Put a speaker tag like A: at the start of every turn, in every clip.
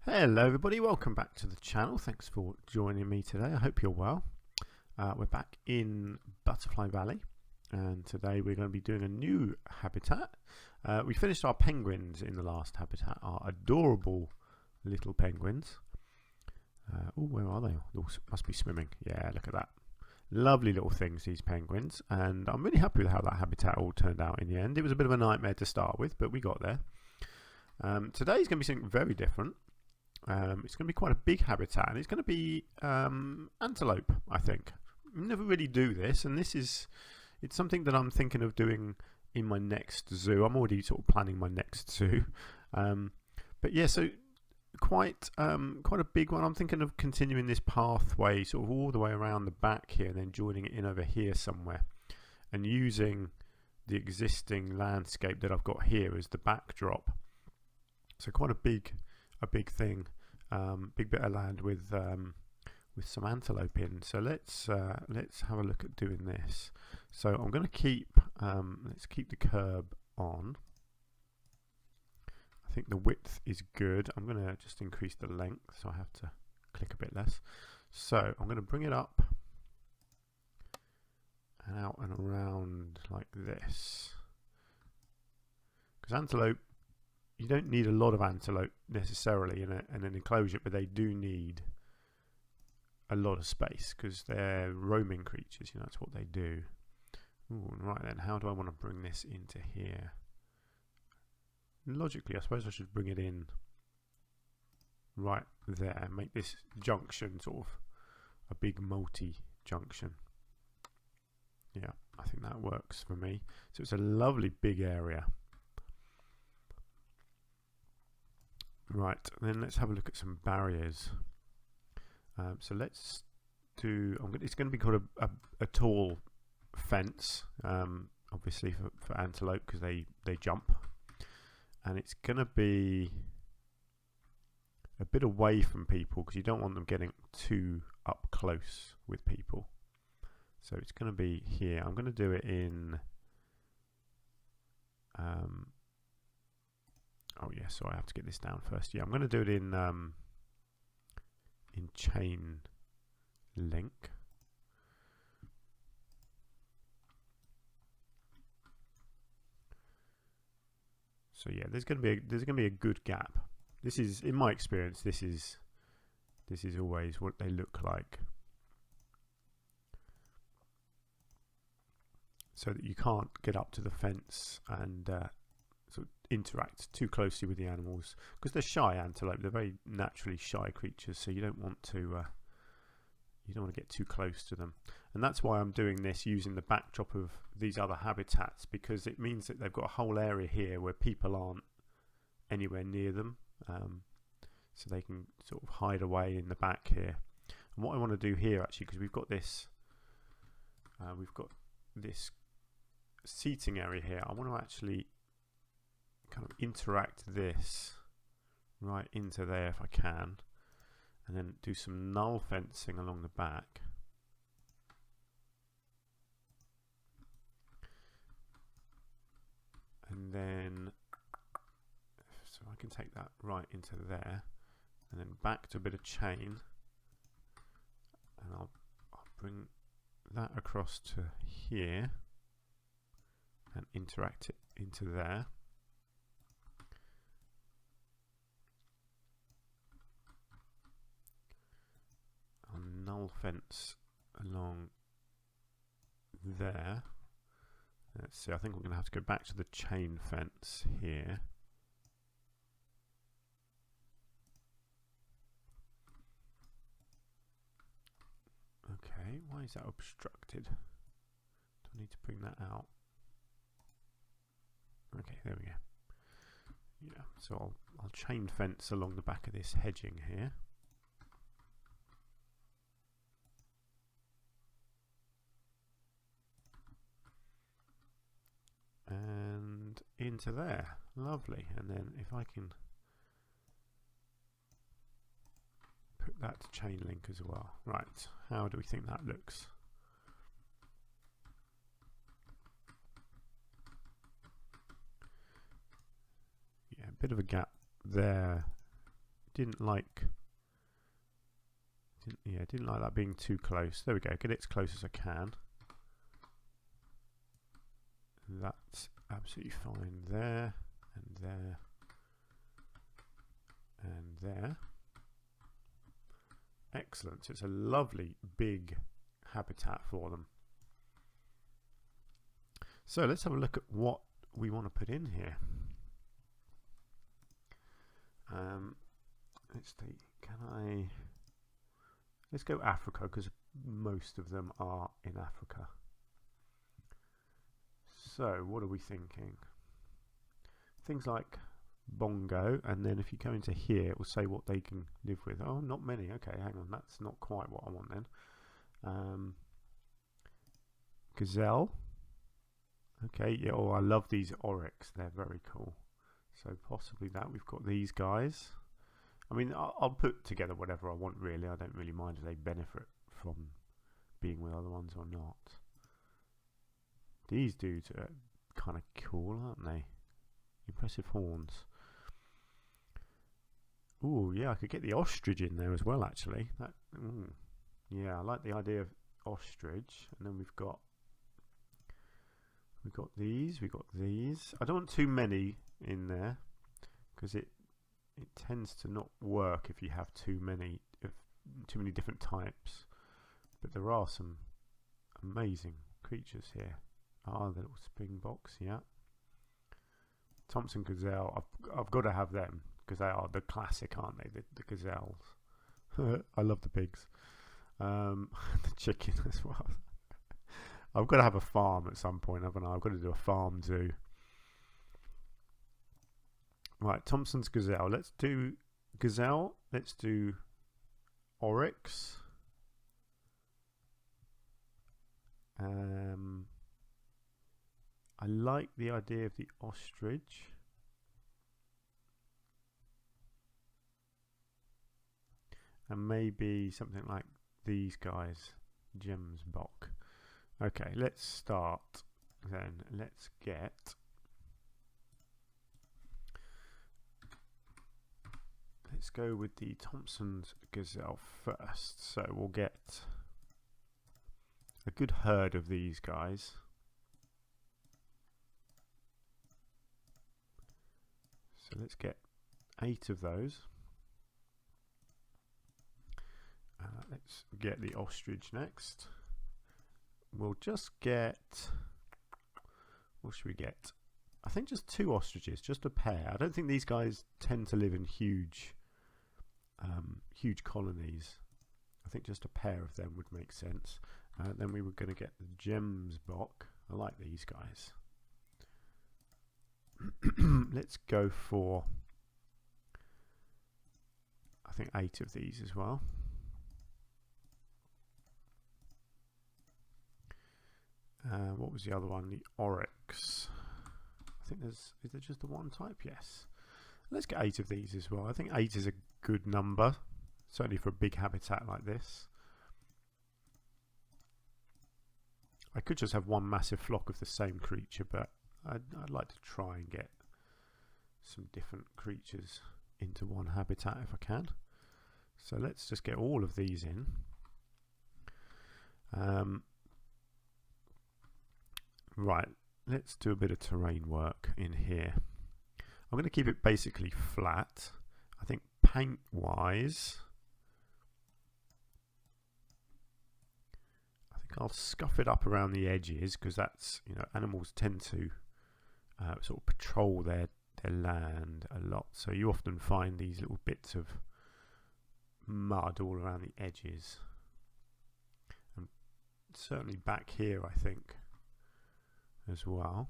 A: Hello everybody, welcome back to the channel. Thanks for joining me today. I hope you're well. We're back in Butterfly Valley and today we're going to be doing a new habitat. We finished our penguins in the last habitat, our adorable little penguins. Oh, where are they? They must be swimming. Yeah, look at that. Lovely little things, these penguins, and I'm really happy with how that habitat all turned out in the end. It was a bit of a nightmare to start with, but we got there. Today's going to be something very different. It's going to be quite a big habitat, and it's going to be antelope, I think. We never really do this, and it's something that I'm thinking of doing in my next zoo. I'm already sort of planning my next zoo. But yeah, so quite a big one. I'm thinking of continuing this pathway sort of all the way around the back here and then joining it in over here somewhere and using the existing landscape that I've got here as the backdrop. So quite a big thing, big bit of land with some antelope in. So let's have a look at doing this. So I'm going to keep let's keep the curb on. I think the width is good. I'm going to just increase the length, so I have to click a bit less. So I'm going to bring it up and out and around like this, because antelope, you don't need a lot of antelope necessarily in an enclosure, but they do need a lot of space because they're roaming creatures. That's what they do. Ooh, right then, how do I want to bring this into here? Logically, I suppose I should bring it in right there, make this junction sort of a big multi-junction. Yeah, I think that works for me. So it's a lovely big area. Right, then let's have a look at some barriers. So let's do, it's going to be called a tall fence, obviously for antelope, because they jump. And it's going to be a bit away from people because you don't want them getting too up close with people. So it's going to be here. I'm going to do it in oh yeah, so I have to get this down first. Yeah, I'm going to do it in chain link. So yeah, there's going to be a good gap. This is, in my experience, this is always what they look like, so that you can't get up to the fence and sort of interact too closely with the animals, because they're shy antelope. They're very naturally shy creatures, so you don't want to get too close to them. And that's why I'm doing this using the backdrop of these other habitats, because it means that they've got a whole area here where people aren't anywhere near them, so they can sort of hide away in the back here. And what I want to do here, actually, because we've got this seating area here, I want to actually kind of interact this right into there if I can, and then do some null fencing along the back. And then, so I can take that right into there, and then back to a bit of chain, and I'll bring that across to here and interact it into there. I'll null fence along there. Let's see, I think we're going to have to go back to the chain fence here. Okay, why is that obstructed? Do I need to bring that out? Okay, there we go. Yeah, so I'll chain fence along the back of this hedging here. And into there. Lovely. And then if I can put that to chain link as well. Right, how do we think that looks? Yeah, a bit of a gap there didn't like that being too close. There we go, get it as close as I can. That's absolutely fine there, and there, and there. Excellent. It's a lovely big habitat for them. So let's have a look at what we want to put in here. Let's see, let's go Africa, because most of them are in Africa. So what are we thinking? Things like bongo, and then if you go into here it will say what they can live with. Oh, not many. Okay, hang on, that's not quite what I want then. Gazelle. Okay, yeah, oh, I love these oryx, they're very cool. So possibly that. We've got these guys. I mean, I'll put together whatever I want really. I don't really mind if they benefit from being with other ones or not. These dudes are kind of cool, aren't they? Impressive horns. Ooh, yeah, I could get the ostrich in there as well, actually. Yeah, I like the idea of ostrich. And then we've got these. I don't want too many in there, because it tends to not work if you have too many different types. But there are some amazing creatures here. Ah, the little springboks, yeah. Thompson gazelle. I've got to have them because they are the classic, aren't they? The gazelles. I love the pigs. The chicken as well. I've got to have a farm at some point, haven't I? I've got to do a farm zoo. Right, Thompson's gazelle. Let's do gazelle. Let's do oryx. I like the idea of the ostrich. And maybe something like these guys, Gemsbok. Okay, let's start then. Let's go with the Thompson's gazelle first. So we'll get a good herd of these guys. So let's get 8 of those. Let's get the ostrich next. We'll just get, what should we get? I think just 2 ostriches, just a pair. I don't think these guys tend to live in huge colonies. I think just a pair of them would make sense. Then we were going to get the Gemsbok. I like these guys. Let's go for, I think 8 of these as well. What was the other one? The oryx. I think is there just the one type? Yes. Let's get 8 of these as well. I think 8 is a good number, certainly for a big habitat like this. I could just have one massive flock of the same creature, but I'd like to try and get some different creatures into one habitat if I can. So let's just get all of these in. Right, let's do a bit of terrain work in here. I'm going to keep it basically flat. I think paint wise, I think I'll scuff it up around the edges, because that's, you know, animals tend to sort of patrol their land a lot, so you often find these little bits of mud all around the edges, and certainly back here I think as well.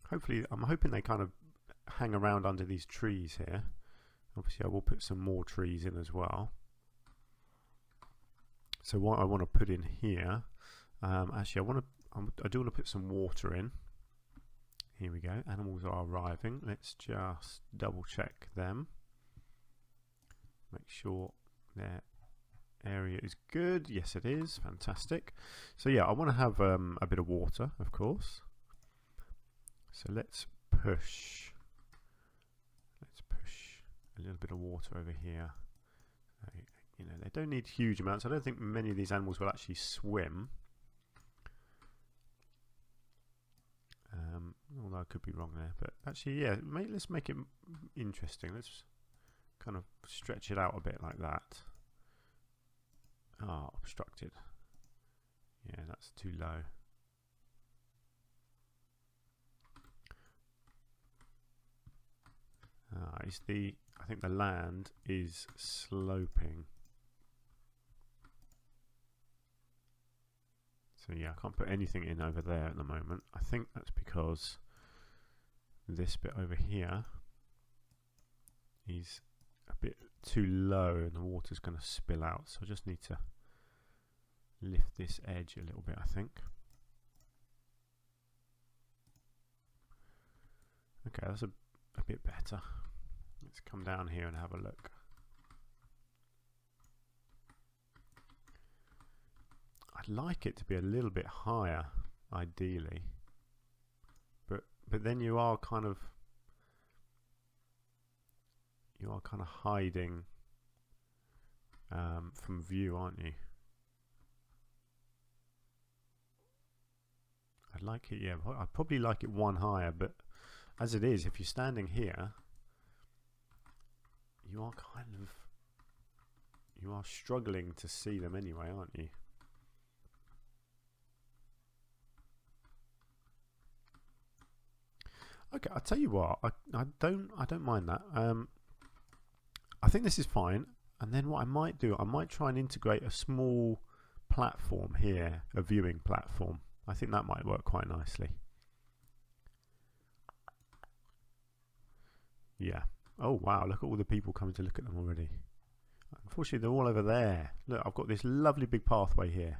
A: Hopefully, I'm hoping they kind of hang around under these trees here. Obviously I will put some more trees in as well. So what I want to put in here, actually I do want to put some water in. Here we go, animals are arriving. Let's just double check them. Make sure their area is good. Yes, it is. Fantastic. So yeah, I want to have a bit of water, of course. So let's push a little bit of water over here. You know, they don't need huge amounts. I don't think many of these animals will actually swim. Although I could be wrong there, but actually, yeah, let's make it interesting. Let's kind of stretch it out a bit like that. Ah, obstructed. Yeah, that's too low. I think the land is sloping. So yeah, I can't put anything in over there at the moment. I think that's because this bit over here is a bit too low and the water's going to spill out. So I just need to lift this edge a little bit, I think. Okay, that's a bit better. Let's come down here and have a look. I'd like it to be a little bit higher, ideally, but then you are kind of hiding from view, aren't you? I'd like it, yeah. I'd probably like it one higher, but as it is, if you're standing here, you are struggling to see them anyway, aren't you? Okay, I'll tell you what, I don't mind that. I think this is fine, and then what I might do, I might try and integrate a small platform here, a viewing platform. I think that might work quite nicely. Yeah. Oh wow, look at all the people coming to look at them already. Unfortunately, they're all over there. Look, I've got this lovely big pathway here.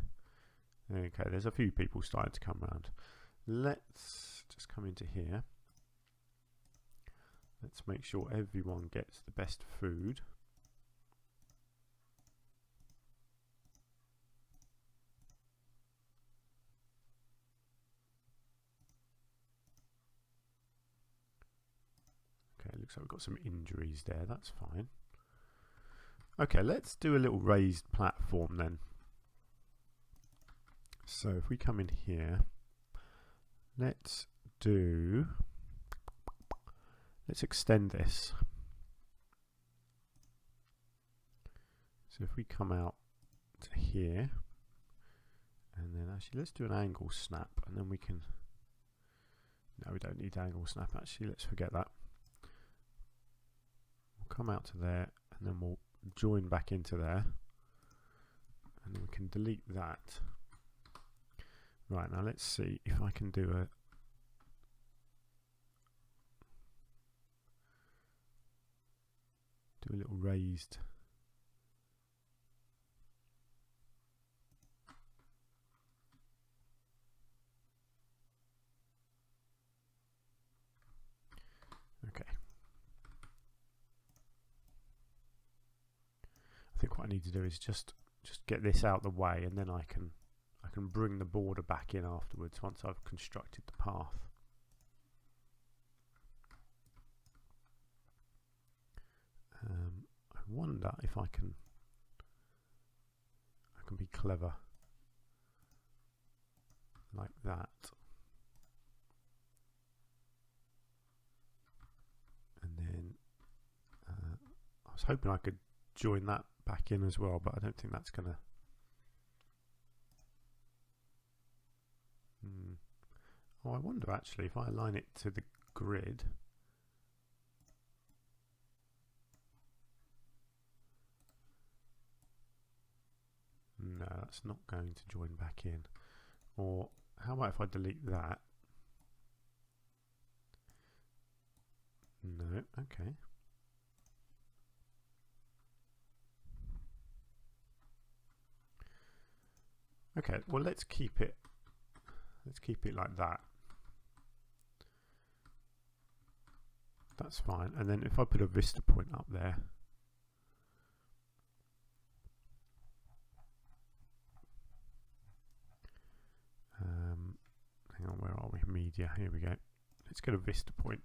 A: Okay, there's a few people starting to come around. Let's just come into here. Let's make sure everyone gets the best food. Okay, looks like we've got some injuries there. That's fine. Okay, let's do a little raised platform then. So if we come in here, let's extend this. So if we come out to here, and then actually let's do an angle snap, and then we can, no, we don't need angle snap actually, let's forget that. We'll come out to there, and then we'll join back into there, and then we can delete that. Right, now let's see if I can do a little raised. Okay. I think what I need to do is just get this out of the way, and then I can bring the border back in afterwards once I've constructed the path. I wonder if I can be clever like that, and then I was hoping I could join that back in as well, but I don't think that's gonna. Oh, I wonder actually if I align it to the grid. No, that's not going to join back in. Or how about if I delete that? No, okay. Okay, well let's keep it like that. That's fine. And then if I put a vista point up there, hang on, where are we? Media, here we go. Let's get a vista point.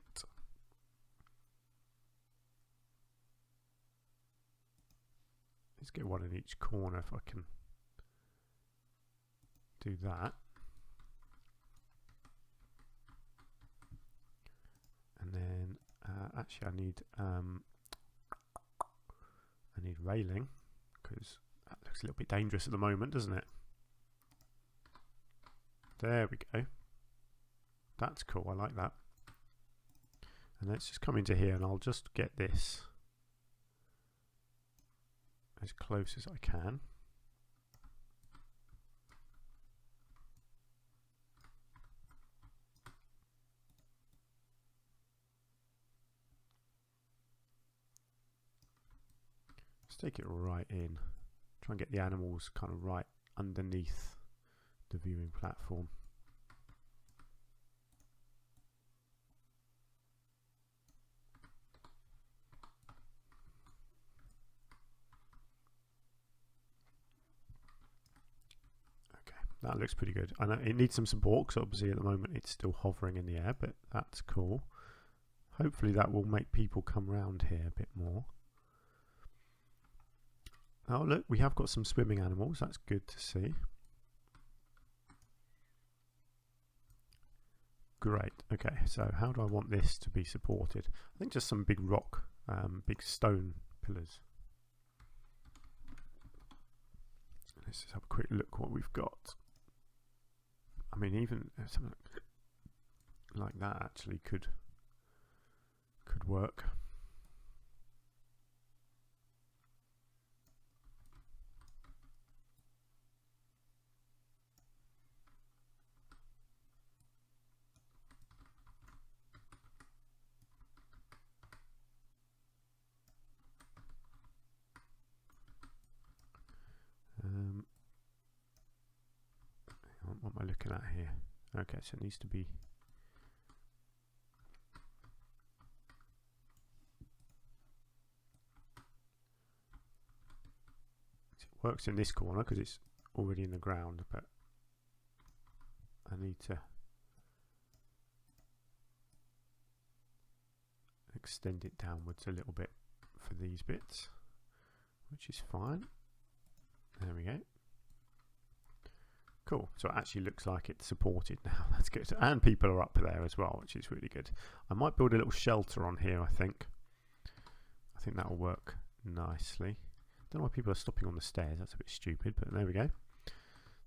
A: let's get one in each corner if I can do that. And then actually I need railing, because that looks a little bit dangerous at the moment, doesn't it? There we go. That's cool, I like that. And let's just come into here and I'll just get this as close as I can. Let's take it right in. Try and get the animals kind of right underneath the viewing platform. Okay, that looks pretty good. I know it needs some support because obviously at the moment it's still hovering in the air, but that's cool. Hopefully that will make people come round here a bit more. Oh look, we have got some swimming animals, that's good to see. Great, okay, so how do I want this to be supported? I think just some big rock, big stone pillars. Let's just have a quick look what we've got. I mean, even something like that actually could work. What am I looking at here? Okay, so it needs to be it works in this corner because it's already in the ground, but I need to extend it downwards a little bit for these bits, which is fine. There we go. Cool, so it actually looks like it's supported now. That's good. And people are up there as well, which is really good. I might build a little shelter on here, I think. I think that'll work nicely. Don't know why people are stopping on the stairs. That's a bit stupid, but there we go.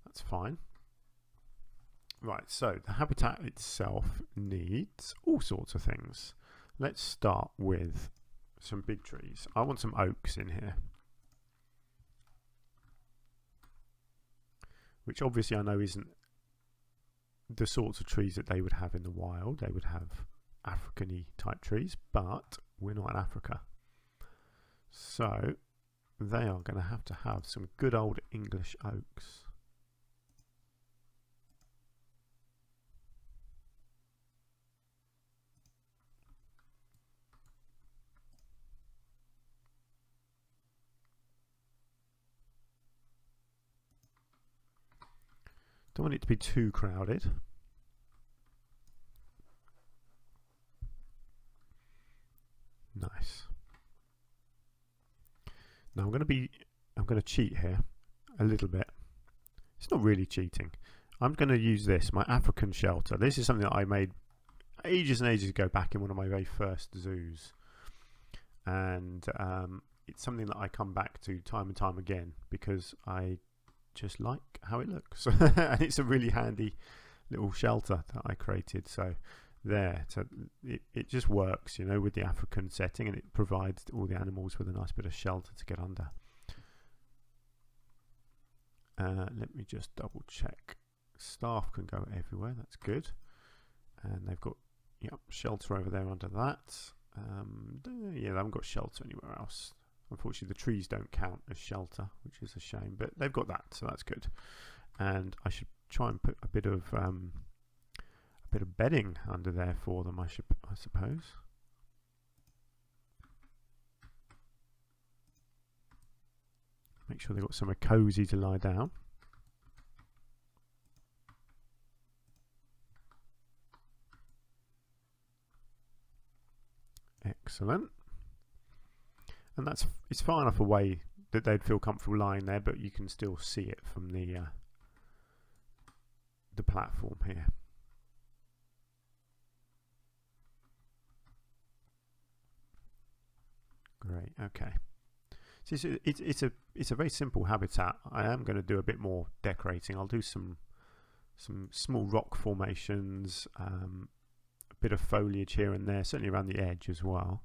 A: That's fine. Right, so the habitat itself needs all sorts of things. Let's start with some big trees. I want some oaks in here, which obviously I know isn't the sorts of trees that they would have in the wild. They would have African-y type trees, but we're not in Africa. So they are going to have some good old English oaks. Don't want it to be too crowded. Nice. Now I'm going to cheat here a little bit. It's not really cheating. I'm going to use this, my African shelter. This is something that I made ages and ages ago back in one of my very first zoos. And it's something that I come back to time and time again because I just like how it looks. And it's a really handy little shelter that I created. So there, so it just works, you know, with the African setting, and it provides all the animals with a nice bit of shelter to get under. Let me just double check. Staff can go everywhere, that's good. And they've got shelter over there under that. Yeah, they haven't got shelter anywhere else. Unfortunately, the trees don't count as shelter, which is a shame, but they've got that, so that's good. And I should try and put a bit of bedding under there for them, I suppose. Make sure they've got somewhere cozy to lie down. Excellent. And it's far enough away that they'd feel comfortable lying there, but you can still see it from the platform here. Great. Okay. So it's a very simple habitat. I am going to do a bit more decorating. I'll do some small rock formations, a bit of foliage here and there, certainly around the edge as well.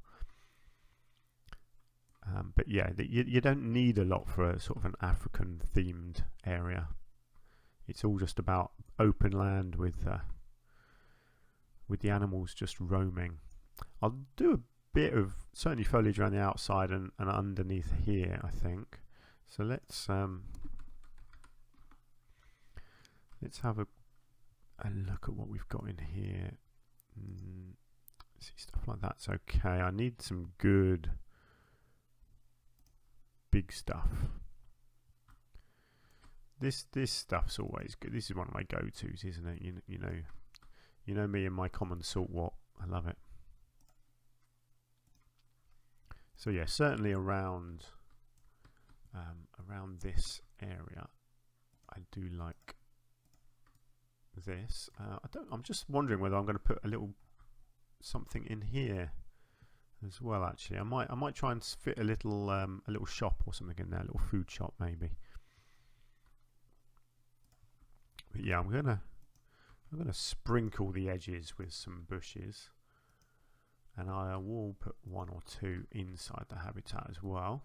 A: But yeah, you don't need a lot for a sort of an African themed area. It's all just about open land with the animals just roaming. I'll do a bit of certainly foliage around the outside and underneath here, I think. So let's have a look at what we've got in here. See, stuff like that's okay. I need some good big stuff. This stuff's always good. This is one of my go-tos, isn't it? You know me and my common salt wort. I love it. So yeah, certainly around this area, I do like this. I'm just wondering whether I'm going to put a little something in here as well. Actually, I might try and fit a little shop or something in there, a little food shop maybe. But yeah, I'm gonna sprinkle the edges with some bushes, and I will put one or two inside the habitat as well.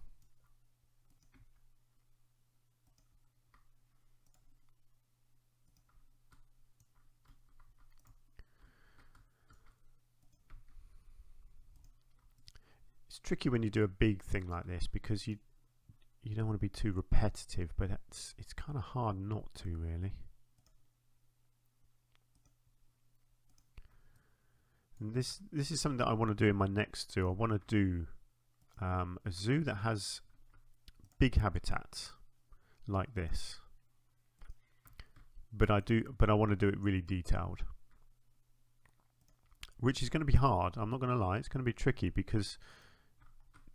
A: It's tricky when you do a big thing like this because you don't want to be too repetitive, but it's kind of hard not to, really. And this is something that I want to do in my next zoo. I want to do a zoo that has big habitats like this, but I want to do it really detailed, which is going to be hard. I'm not going to lie, it's going to be tricky because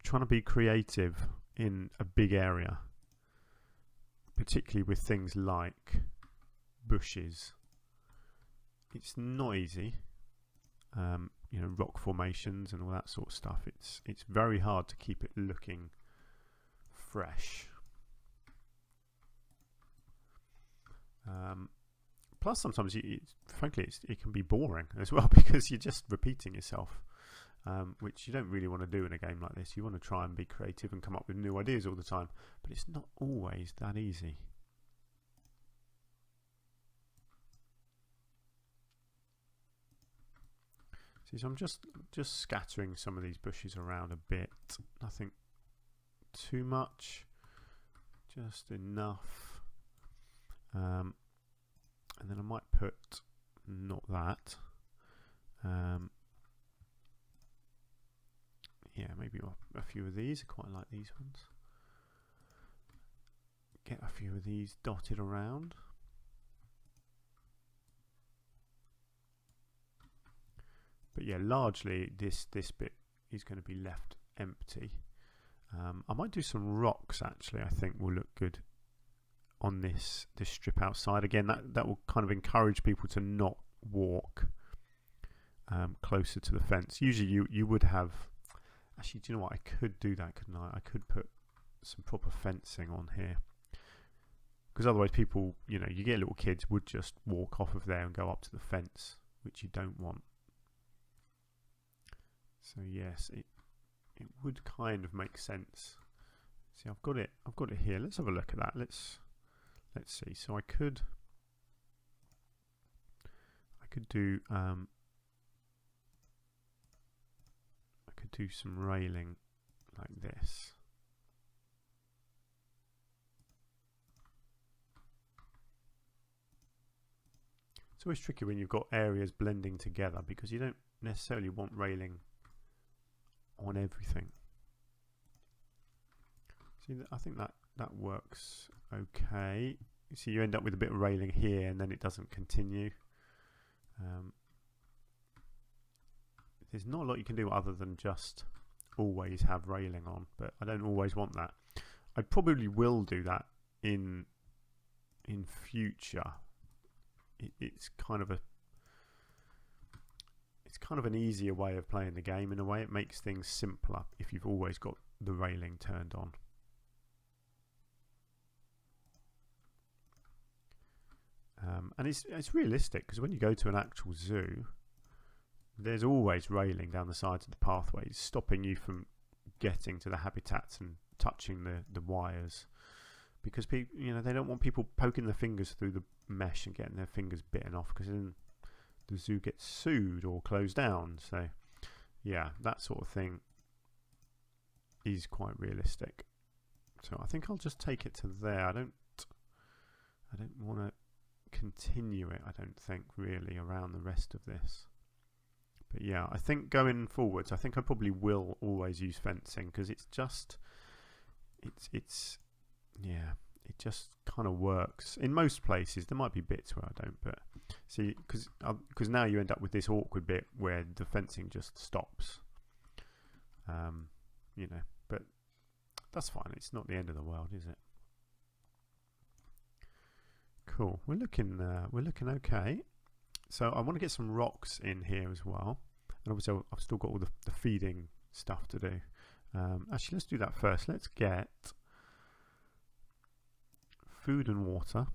A: trying to be creative in a big area, particularly with things like bushes, it's not easy. You know, rock formations and all that sort of stuff. It's very hard to keep it looking fresh. Plus, sometimes frankly, it can be boring as well because you're just repeating yourself, which you don't really want to do in a game like this. You want to try and be creative and come up with new ideas all the time, but it's not always that easy. So I'm just scattering some of these bushes around a bit. Nothing too much, just enough. And then I might put not that. Yeah, maybe a few of these. I quite like these ones. Get a few of these dotted around. But yeah, largely this bit is going to be left empty. I might do some rocks actually. I think will look good on this strip outside. Again, that will kind of encourage people to not walk closer to the fence. Usually you would have, actually, do you know what, I could do that, couldn't I? I could put some proper fencing on here, because otherwise people, you get little kids would just walk off of there and go up to the fence, which you don't want. So yes, it would kind of make sense. See, I've got it here. Let's have a look at that. Let's see. So I could do some railing like this. It's always tricky when you've got areas blending together because you don't necessarily want railing on everything. See, I think that works okay. You see, you end up with a bit of railing here and then it doesn't continue. There's not a lot you can do other than just always have railing on, but I don't always want that. I probably will do that in future. It's kind of an easier way of playing the game. In a way, it makes things simpler if you've always got the railing turned on. And it's realistic, because when you go to an actual zoo, there's always railing down the sides of the pathways, stopping you from getting to the habitats and touching the wires, because people, they don't want people poking their fingers through the mesh and getting their fingers bitten off, because then the zoo gets sued or closed down. So yeah, that sort of thing is quite realistic. So I think I'll just take it to there. I don't want to continue it, I don't think, really, around the rest of this. But yeah, I think going forwards, I think I probably will always use fencing, because it's just it just kind of works in most places. There might be bits where I don't, but see, because now you end up with this awkward bit where the fencing just stops. But that's fine. It's not the end of the world, is it? Cool. We're looking okay. So I want to get some rocks in here as well, and obviously I've still got all the feeding stuff to do. Actually, let's do that first. Let's get food and water.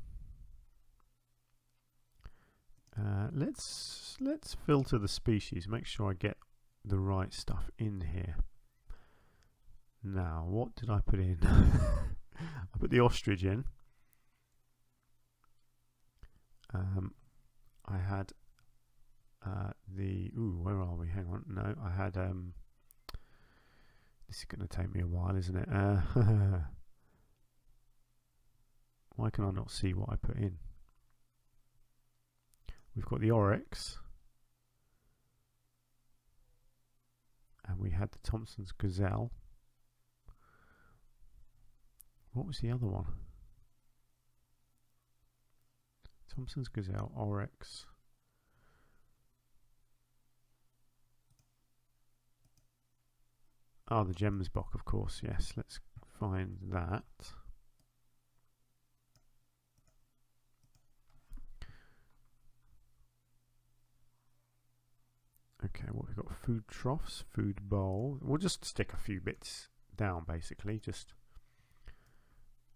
A: Let's filter the species. Make sure I get the right stuff in here. Now, what did I put in? I put the ostrich in. I had where are we? Hang on. No, I had this is going to take me a while, isn't it? Why can I not see what I put in? We've got the oryx, and we had the Thompson's gazelle. What was the other one? Thompson's gazelle, oryx. Ah, the gemsbok, of course. Yes, let's find that. Okay, what we've got: food troughs, food bowl. We'll just stick a few bits down, basically, just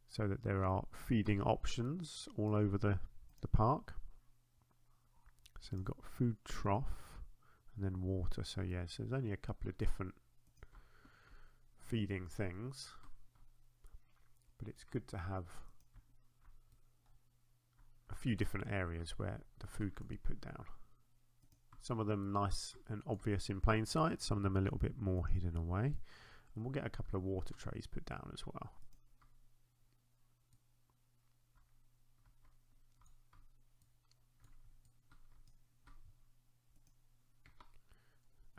A: so that there are feeding options all over the park. So we've got food trough and then water. So yeah, so there's only a couple of different feeding things, but it's good to have a few different areas where the food can be put down. Some of them nice and obvious in plain sight, some of them a little bit more hidden away, and we'll get a couple of water trays put down as well.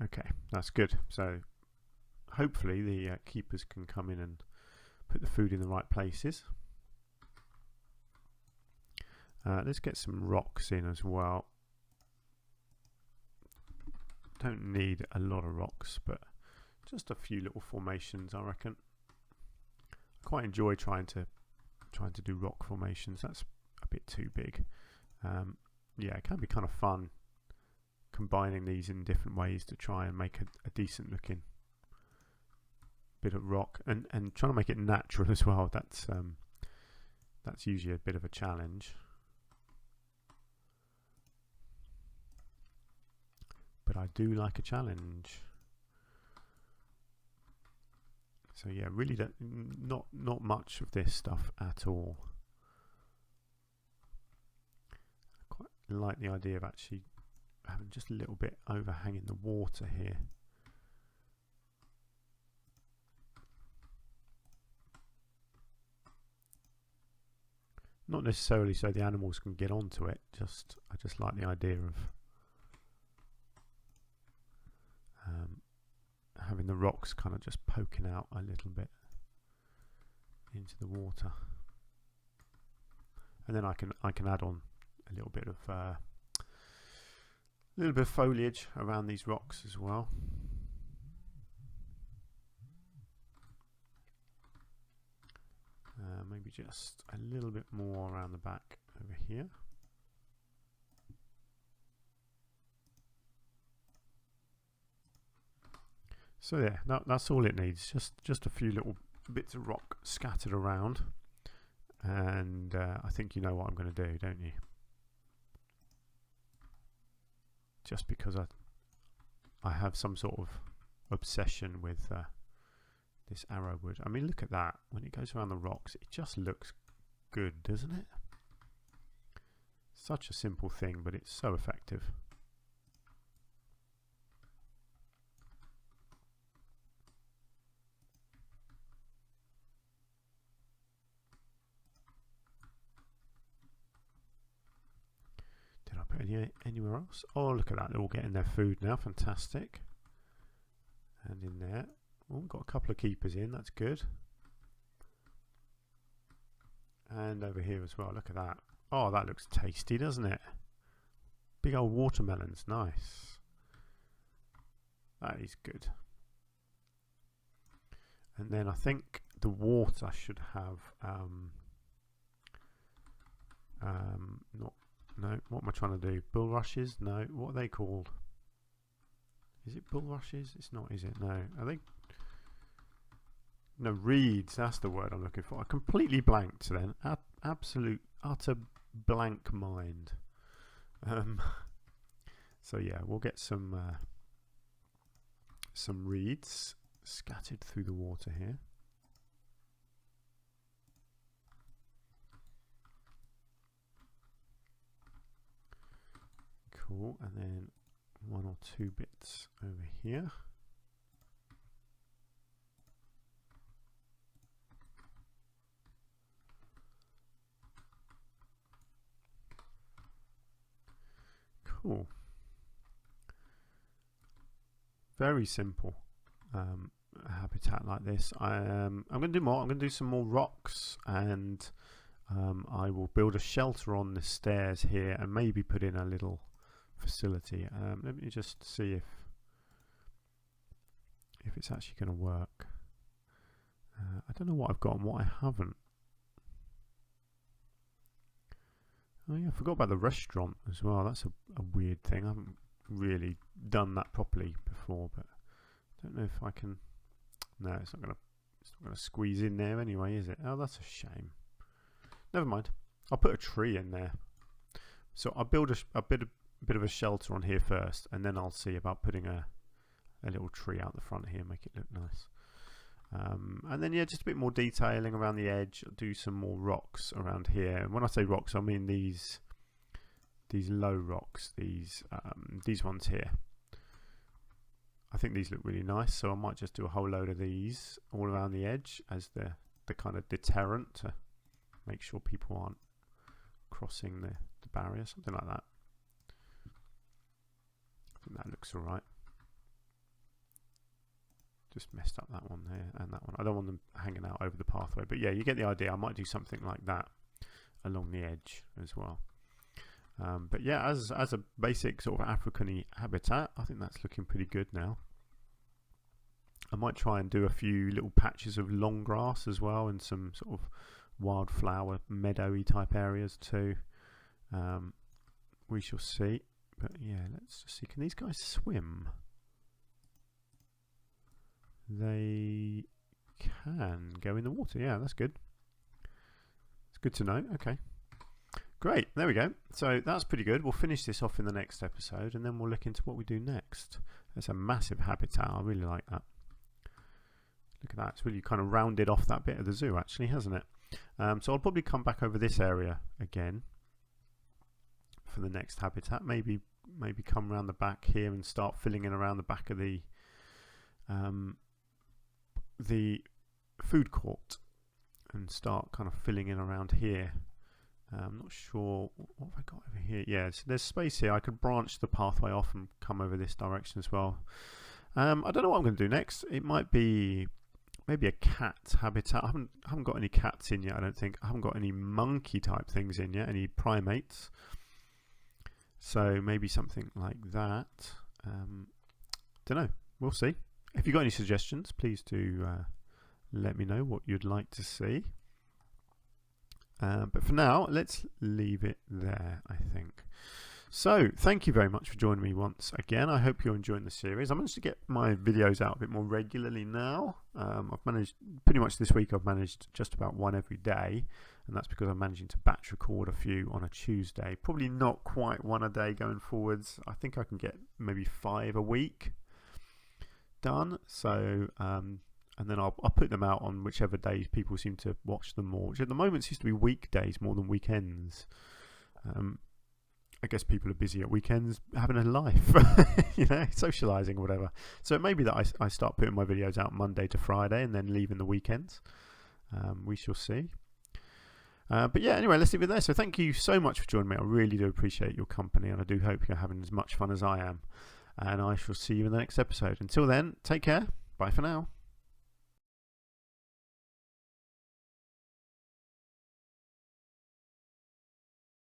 A: Okay, that's good. So hopefully the keepers can come in and put the food in the right places. Let's get some rocks in as well. Don't need a lot of rocks, but just a few little formations, I reckon. I quite enjoy trying to do rock formations. That's a bit too big. Yeah, it can be kind of fun combining these in different ways to try and make a decent looking bit of rock, and trying to make it natural as well. That's usually a bit of a challenge, but I do like a challenge. So yeah, really not much of this stuff at all. I quite like the idea of actually having just a little bit overhanging the water here. Not necessarily so the animals can get onto it, I just like the idea of having the rocks kind of just poking out a little bit into the water, and then I can add on a little bit of foliage around these rocks as well. maybe just a little bit more around the back over here. So yeah, that's all it needs. Just a few little bits of rock scattered around, and I think you know what I'm going to do, don't you? Just because I have some sort of obsession with this arrow wood. I mean, look at that. When it goes around the rocks, it just looks good, doesn't it? Such a simple thing, but it's so effective. Did I put anywhere else? Oh, look at that. They're all getting their food now. Fantastic. And in there. Oh, got a couple of keepers in. That's good. And over here as well. Look at that. Oh, that looks tasty, doesn't it? Big old watermelons. Nice. That is good. And then I think the water should have no, what am I trying to do? Bulrushes? No, what are they called? Is it bulrushes? It's not, is it? No. Are they? No, reeds. That's the word I'm looking for. I completely blanked then. Absolute, utter blank mind. So yeah, we'll get some reeds scattered through the water here. Cool, and then one or two bits over here. Cool. Very simple habitat like this. I'm going to do more. I'm going to do some more rocks, and I will build a shelter on the stairs here, and maybe put in a little facility. Let me just see if it's actually going to work. I don't know what I've got and what I haven't. Oh yeah, I forgot about the restaurant as well. That's a weird thing. I haven't really done that properly before, but I don't know if I can. No, it's not gonna squeeze in there anyway, is it? Oh, that's a shame. Never mind. I'll put a tree in there. So I'll build a bit of a shelter on here first, and then I'll see about putting a little tree out the front here, make it look nice. And then yeah, just a bit more detailing around the edge. I'll do some more rocks around here. And when I say rocks, I mean these low rocks, these ones here. I think these look really nice, so I might just do a whole load of these all around the edge as the kind of deterrent to make sure people aren't crossing the barrier, something like that. I think that looks alright. Just messed up that one there and that one. I don't want them hanging out over the pathway, but yeah, you get the idea. I might do something like that along the edge as well. But yeah, as a basic sort of African-y habitat, I think that's looking pretty good now. I might try and do a few little patches of long grass as well, and some sort of wildflower meadowy type areas too. We shall see. But yeah, let's just see. Can these guys swim? They can go in the water. Yeah, that's good. It's good to know. Okay. Great, there we go. So that's pretty good. We'll finish this off in the next episode, and then we'll look into what we do next. It's a massive habitat. I really like that. Look at that. It's really kind of rounded off that bit of the zoo, actually, hasn't it? So I'll probably come back over this area again for the next habitat. Maybe come around the back here and start filling in around the back of the food court, and start kind of filling in around here. I'm not sure what have I got over here. Yeah, so there's space here. I could branch the pathway off and come over this direction as well. I don't know what I'm going to do next. It might be maybe a cat habitat. I haven't got any cats in yet, I don't think. I haven't got any monkey type things in yet, any primates. So maybe something like that. Don't know. We'll see. If you've got any suggestions, please do let me know what you'd like to see. But for now, let's leave it there, I think. So, thank you very much for joining me once again. I hope you're enjoying the series. I managed to get my videos out a bit more regularly now. I've managed, pretty much this week, I've managed just about one every day. And that's because I'm managing to batch record a few on a Tuesday. Probably not quite one a day going forwards. I think I can get maybe 5 a week done. So, and then I'll put them out on whichever days people seem to watch them more, which at the moment seems to be weekdays more than weekends. I guess people are busy at weekends having a life, socialising or whatever. So it may be that I start putting my videos out Monday to Friday and then leaving the weekends. We shall see. But yeah, anyway, let's leave it there. So thank you so much for joining me. I really do appreciate your company, and I do hope you're having as much fun as I am. And I shall see you in the next episode. Until then, take care. Bye for now.